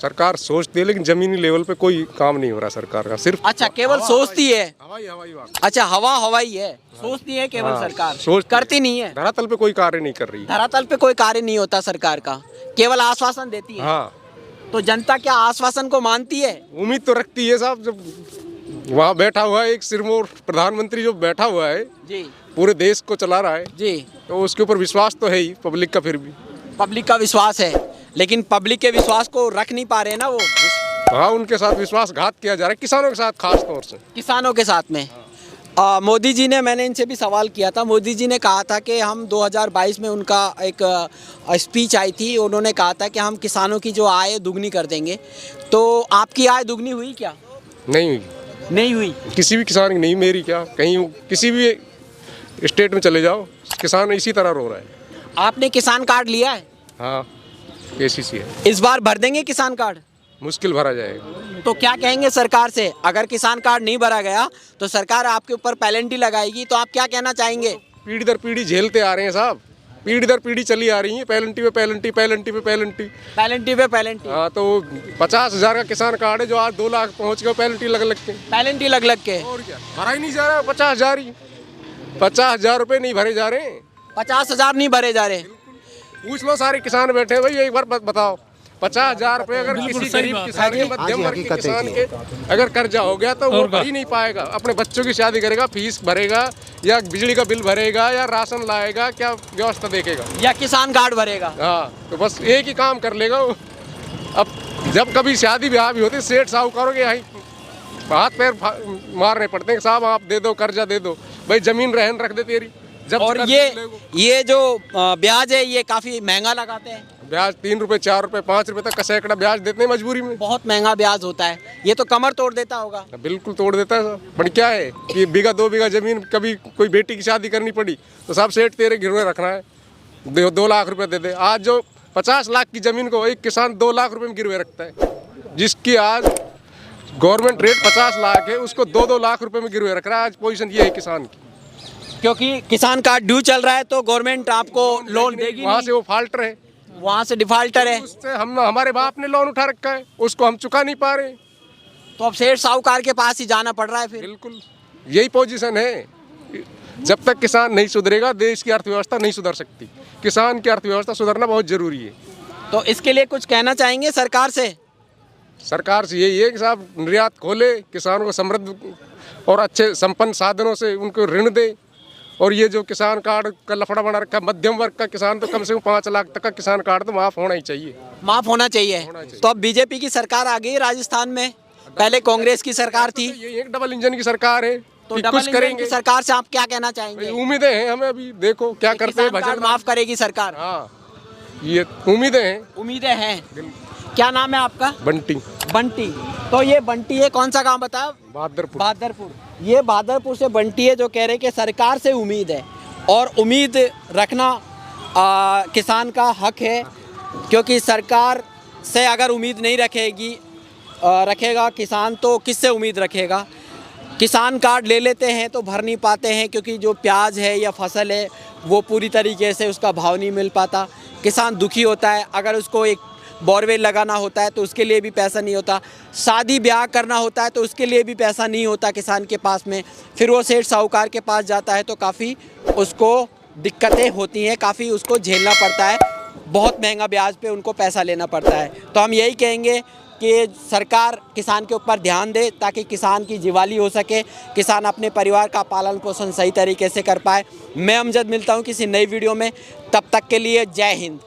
सरकार सोचती है लेकिन जमीनी लेवल पे कोई काम नहीं हो रहा सरकार का, सिर्फ अच्छा केवल सोचती है। हवाई अच्छा हवाई है, सोचती है केवल सरकार, करती नहीं है। धरातल पे कोई कार्य नहीं कर रही। धरातल पे कोई कार्य नहीं होता सरकार का, केवल आश्वासन देती है। हाँ, तो जनता क्या आश्वासन को मानती है? उम्मीद तो रखती है साहब। जब वहाँ बैठा हुआ है एक सिरमौर प्रधानमंत्री जो बैठा हुआ है जी, पूरे देश को चला रहा है जी, तो उसके ऊपर विश्वास तो है ही पब्लिक का। फिर भी पब्लिक का विश्वास है, लेकिन पब्लिक के विश्वास को रख नहीं पा रहे ना वो। हाँ, उनके साथ विश्वासघात किया जा रहा है, किसानों के साथ खास तौर से। किसानों के साथ में मोदी जी ने, मैंने इनसे भी सवाल किया था, मोदी जी ने कहा था कि हम 2022 में उनका एक स्पीच आई थी, उन्होंने कहा था कि हम किसानों की जो आय दुगनी कर देंगे। तो आपकी आय दुगनी हुई क्या? नहीं हुई, नहीं हुई। किसी भी किसान की नहीं। मेरी क्या, कहीं किसी भी स्टेट में चले जाओ किसान इसी तरह रो रहा है। आपने किसान कार्ड लिया है? हाँ, केसीसी है। इस बार भर देंगे किसान कार्ड? मुश्किल भरा जाएगा। तो क्या कहेंगे सरकार से? अगर किसान कार्ड नहीं भरा गया तो सरकार आपके ऊपर पेनल्टी लगाएगी, तो आप क्या कहना चाहेंगे? पीढ़ी दर पीढ़ी झेलते आ रहे हैं साहब, पीढ़ी दर पीढ़ी चली आ रही है, पेनल्टी पे पेनल्टी, पेनल्टी पे पेनल्टी, पेनल्टी पे पेनल्टी। हाँ, तो 50,000 का किसान कार्ड है जो आज 2 लाख पहुँच गया, पेनल्टी लग के। पेनल्टी लग के और क्या, भरा ही नहीं जा रहा। 50,000 ही, 50,000 रुपये नहीं भरे जा रहे हैं। 50,000 नहीं भरे जा रहे। पूछ लो, सारे किसान बैठे हैं भाई, एक बार बताओ 50,000 रुपये अगर किसी गरीब किसान के, मध्यम वर्ग के किसान के अगर कर्जा हो गया तो वो भर ही नहीं पाएगा। अपने बच्चों की शादी करेगा, फीस भरेगा या बिजली का बिल भरेगा या राशन लाएगा, क्या व्यवस्था देखेगा? या किसान कार्ड भरेगा। हाँ, तो बस एक ही काम कर लेगा वो। अब जब कभी शादी ब्याह भी होती, सेठ साहूकारों के यहाँ हाथ पैर मारने पड़ते हैं, साहब आप दे दो, कर्जा दे दो, भाई जमीन रहन रख दे तेरी। जब और ये जो ब्याज है ये काफी महंगा लगाते हैं। ब्याज 3 रुपए, 4 रुपए, 5 रुपए तक का सैकड़ा ब्याज देते हैं मजबूरी में। बहुत महंगा ब्याज होता है, ये तो कमर तोड़ देता होगा। बिल्कुल तोड़ देता है। पर क्या है कि बीघा 2 बीघा जमीन कभी कोई बेटी की शादी करनी पड़ी तो साहब सेठ तेरे गिरवे रखना है, 2 लाख रुपए दे दे। आज जो 50 लाख की जमीन को एक किसान 2 लाख रुपए में गिरवे रखता है, जिसकी आज गवर्नमेंट रेट 50 लाख है, उसको 2-2 लाख रुपए में गिरवे रख रहा है। आज पोजीशन ये है किसान की, क्योंकि किसान कार्ड ड्यू चल रहा है तो गवर्नमेंट आपको लोन देगी। वहाँ से वो फाल्टर है, वहाँ से डिफाल्टर है। उससे हमारे बाप ने लोन उठा रखा है, उसको हम चुका नहीं पा रहे। तो अब सेठ साहूकार के पास ही जाना पड़ रहा है फिर। बिल्कुल यही पोजीशन है। जब तक किसान नहीं सुधरेगा देश की अर्थव्यवस्था नहीं सुधर सकती। किसान की अर्थव्यवस्था सुधरना बहुत जरूरी है। तो इसके लिए कुछ कहना चाहेंगे सरकार से? सरकार से यही है कि साहब निर्यात खोले, किसानों को समृद्ध और अच्छे संपन्न साधनों से उनको ऋण दे। और ये जो किसान कार्ड का लफड़ा बना रखा है, मध्यम वर्ग का किसान तो कम से कम 5 लाख तक का किसान कार्ड तो माफ होना ही चाहिए। माफ होना चाहिए। तो अब बीजेपी की सरकार आ गई राजस्थान में, पहले कांग्रेस की सरकार थी। ये एक डबल इंजन की सरकार है, तो डबल इंजन की सरकार से आप क्या कहना चाहेंगे? उम्मीदें हैं हमें, अभी देखो क्या करते हैं। बजट माफ करेगी सरकार? हाँ, ये उम्मीदें हैं। उम्मीदें हैं। क्या नाम है आपका? बंटी। बंटी। तो ये बंटी है, कौन सा गांव बताया? बहादुरपुर। बहादुरपुर। ये बहादुरपुर से बंटी है जो कह रहे कि सरकार से उम्मीद है, और उम्मीद रखना किसान का हक है, क्योंकि सरकार से अगर उम्मीद नहीं रखेगा किसान तो किससे उम्मीद रखेगा? किसान कार्ड ले लेते हैं तो भर नहीं पाते हैं, क्योंकि जो प्याज है या फसल है वो पूरी तरीके से उसका भाव नहीं मिल पाता। किसान दुखी होता है, अगर उसको एक बोरवेल लगाना होता है तो उसके लिए भी पैसा नहीं होता, शादी ब्याह करना होता है तो उसके लिए भी पैसा नहीं होता किसान के पास में। फिर वो सेठ साहूकार के पास जाता है तो काफ़ी उसको दिक्कतें होती हैं, काफ़ी उसको झेलना पड़ता है, बहुत महंगा ब्याज पे उनको पैसा लेना पड़ता है। तो हम यही कहेंगे कि सरकार किसान के ऊपर ध्यान दे ताकि किसान की जीवाली हो सके, किसान अपने परिवार का पालन पोषण सही तरीके से कर पाए। मैं अमजद मिलता हूँ किसी नई वीडियो में, तब तक के लिए जय हिंद।